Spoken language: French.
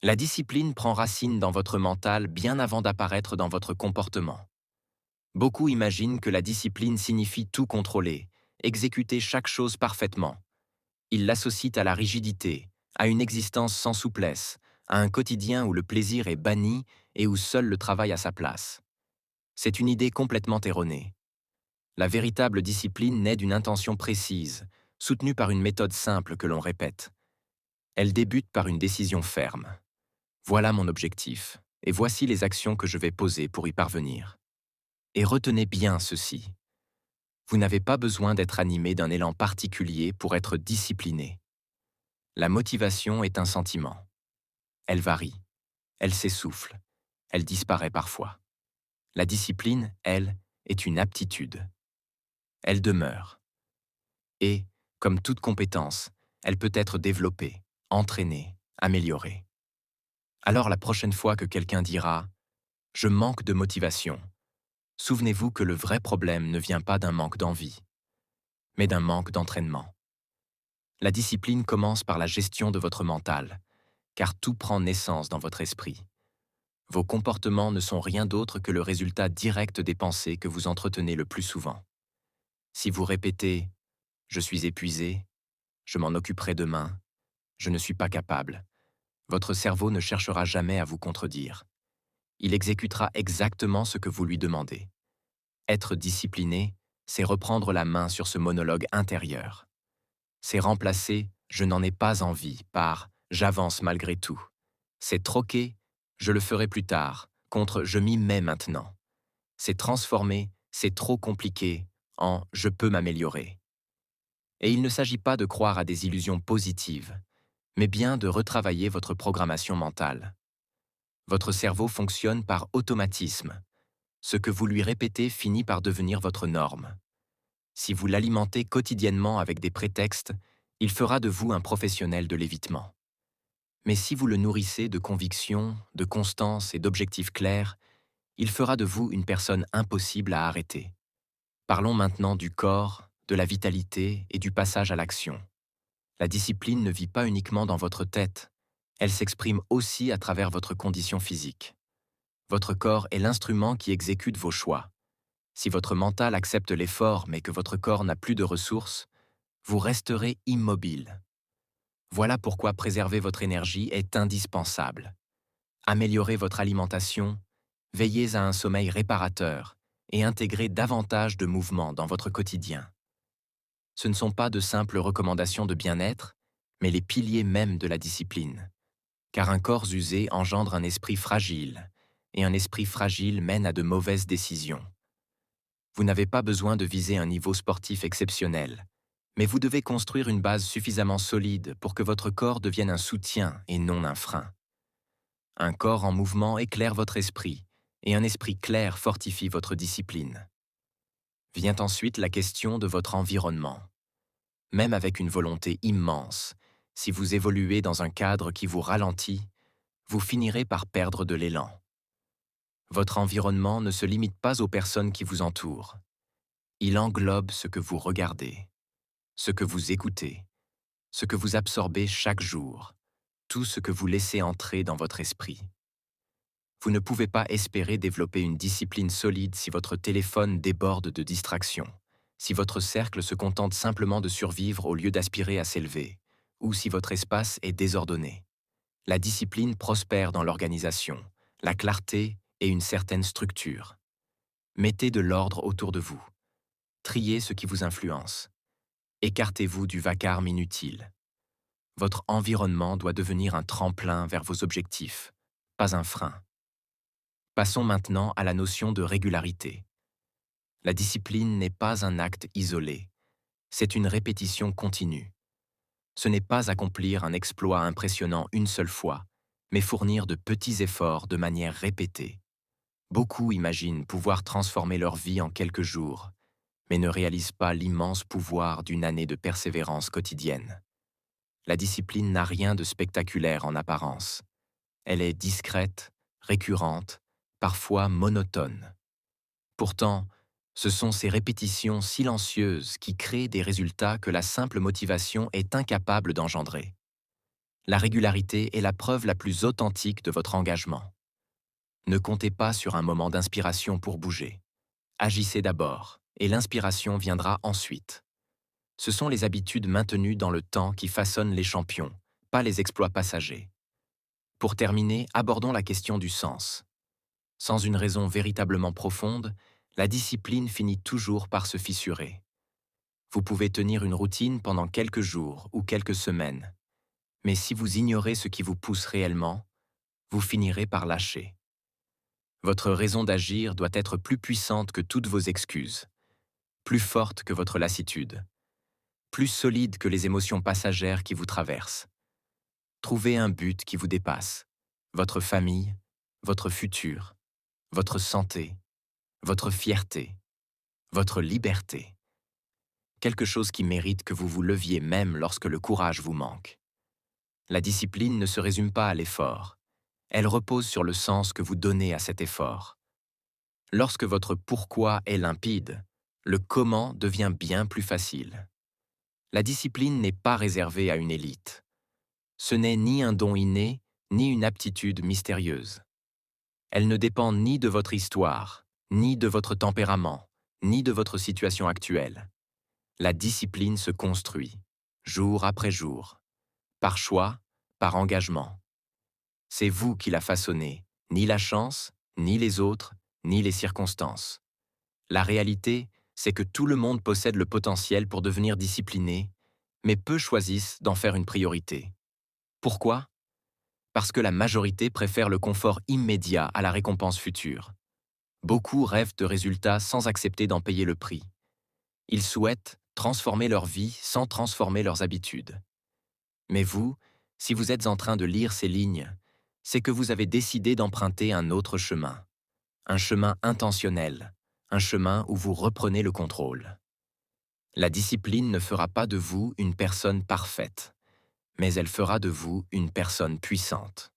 La discipline prend racine dans votre mental bien avant d'apparaître dans votre comportement. Beaucoup imaginent que la discipline signifie tout contrôler, exécuter chaque chose parfaitement. Ils l'associent à la rigidité, à une existence sans souplesse, à un quotidien où le plaisir est banni et où seul le travail a sa place. C'est une idée complètement erronée. La véritable discipline naît d'une intention précise, soutenue par une méthode simple que l'on répète. Elle débute par une décision ferme. Voilà mon objectif, et voici les actions que je vais poser pour y parvenir. Et retenez bien ceci. Vous n'avez pas besoin d'être animé d'un élan particulier pour être discipliné. La motivation est un sentiment. Elle varie, elle s'essouffle, elle disparaît parfois. La discipline, elle, est une aptitude. Elle demeure. Et, comme toute compétence, elle peut être développée, entraînée, améliorée. Alors la prochaine fois que quelqu'un dira ⁇ Je manque de motivation ⁇ souvenez-vous que le vrai problème ne vient pas d'un manque d'envie, mais d'un manque d'entraînement. La discipline commence par la gestion de votre mental, car tout prend naissance dans votre esprit. Vos comportements ne sont rien d'autre que le résultat direct des pensées que vous entretenez le plus souvent. Si vous répétez ⁇ Je suis épuisé, je m'en occuperai demain, je ne suis pas capable ⁇ votre cerveau ne cherchera jamais à vous contredire. Il exécutera exactement ce que vous lui demandez. Être discipliné, c'est reprendre la main sur ce monologue intérieur. C'est remplacer ⁇ Je n'en ai pas envie ⁇ par ⁇ J'avance malgré tout ⁇ C'est troquer ⁇ Je le ferai plus tard ⁇ contre ⁇ Je m'y mets maintenant ⁇ C'est transformer ⁇ C'est trop compliqué ⁇ en ⁇ Je peux m'améliorer ⁇ Et il ne s'agit pas de croire à des illusions positives, mais bien de retravailler votre programmation mentale. Votre cerveau fonctionne par automatisme. Ce que vous lui répétez finit par devenir votre norme. Si vous l'alimentez quotidiennement avec des prétextes, il fera de vous un professionnel de l'évitement. Mais si vous le nourrissez de convictions, de constance et d'objectifs clairs, il fera de vous une personne impossible à arrêter. Parlons maintenant du corps, de la vitalité et du passage à l'action. La discipline ne vit pas uniquement dans votre tête, elle s'exprime aussi à travers votre condition physique. Votre corps est l'instrument qui exécute vos choix. Si votre mental accepte l'effort mais que votre corps n'a plus de ressources, vous resterez immobile. Voilà pourquoi préserver votre énergie est indispensable. Améliorez votre alimentation, veillez à un sommeil réparateur et intégrez davantage de mouvements dans votre quotidien. Ce ne sont pas de simples recommandations de bien-être, mais les piliers mêmes de la discipline. Car un corps usé engendre un esprit fragile, et un esprit fragile mène à de mauvaises décisions. Vous n'avez pas besoin de viser un niveau sportif exceptionnel, mais vous devez construire une base suffisamment solide pour que votre corps devienne un soutien et non un frein. Un corps en mouvement éclaire votre esprit, et un esprit clair fortifie votre discipline. Vient ensuite la question de votre environnement. Même avec une volonté immense, si vous évoluez dans un cadre qui vous ralentit, vous finirez par perdre de l'élan. Votre environnement ne se limite pas aux personnes qui vous entourent. Il englobe ce que vous regardez, ce que vous écoutez, ce que vous absorbez chaque jour, tout ce que vous laissez entrer dans votre esprit. Vous ne pouvez pas espérer développer une discipline solide si votre téléphone déborde de distractions, si votre cercle se contente simplement de survivre au lieu d'aspirer à s'élever, ou si votre espace est désordonné. La discipline prospère dans l'organisation, la clarté et une certaine structure. Mettez de l'ordre autour de vous. Triez ce qui vous influence. Écartez-vous du vacarme inutile. Votre environnement doit devenir un tremplin vers vos objectifs, pas un frein. Passons maintenant à la notion de régularité. La discipline n'est pas un acte isolé, c'est une répétition continue. Ce n'est pas accomplir un exploit impressionnant une seule fois, mais fournir de petits efforts de manière répétée. Beaucoup imaginent pouvoir transformer leur vie en quelques jours, mais ne réalisent pas l'immense pouvoir d'une année de persévérance quotidienne. La discipline n'a rien de spectaculaire en apparence. Elle est discrète, récurrente, parfois monotone. Pourtant, ce sont ces répétitions silencieuses qui créent des résultats que la simple motivation est incapable d'engendrer. La régularité est la preuve la plus authentique de votre engagement. Ne comptez pas sur un moment d'inspiration pour bouger. Agissez d'abord, et l'inspiration viendra ensuite. Ce sont les habitudes maintenues dans le temps qui façonnent les champions, pas les exploits passagers. Pour terminer, abordons la question du sens. Sans une raison véritablement profonde, la discipline finit toujours par se fissurer. Vous pouvez tenir une routine pendant quelques jours ou quelques semaines, mais si vous ignorez ce qui vous pousse réellement, vous finirez par lâcher. Votre raison d'agir doit être plus puissante que toutes vos excuses, plus forte que votre lassitude, plus solide que les émotions passagères qui vous traversent. Trouvez un but qui vous dépasse, votre famille, votre futur, votre santé, votre fierté, votre liberté. Quelque chose qui mérite que vous vous leviez même lorsque le courage vous manque. La discipline ne se résume pas à l'effort. Elle repose sur le sens que vous donnez à cet effort. Lorsque votre pourquoi est limpide, le comment devient bien plus facile. La discipline n'est pas réservée à une élite. Ce n'est ni un don inné, ni une aptitude mystérieuse. Elle ne dépend ni de votre histoire, ni de votre tempérament, ni de votre situation actuelle. La discipline se construit, jour après jour, par choix, par engagement. C'est vous qui la façonnez, ni la chance, ni les autres, ni les circonstances. La réalité, c'est que tout le monde possède le potentiel pour devenir discipliné, mais peu choisissent d'en faire une priorité. Pourquoi? Parce que la majorité préfère le confort immédiat à la récompense future. Beaucoup rêvent de résultats sans accepter d'en payer le prix. Ils souhaitent transformer leur vie sans transformer leurs habitudes. Mais vous, si vous êtes en train de lire ces lignes, c'est que vous avez décidé d'emprunter un autre chemin. Un chemin intentionnel, un chemin où vous reprenez le contrôle. La discipline ne fera pas de vous une personne parfaite, mais elle fera de vous une personne puissante.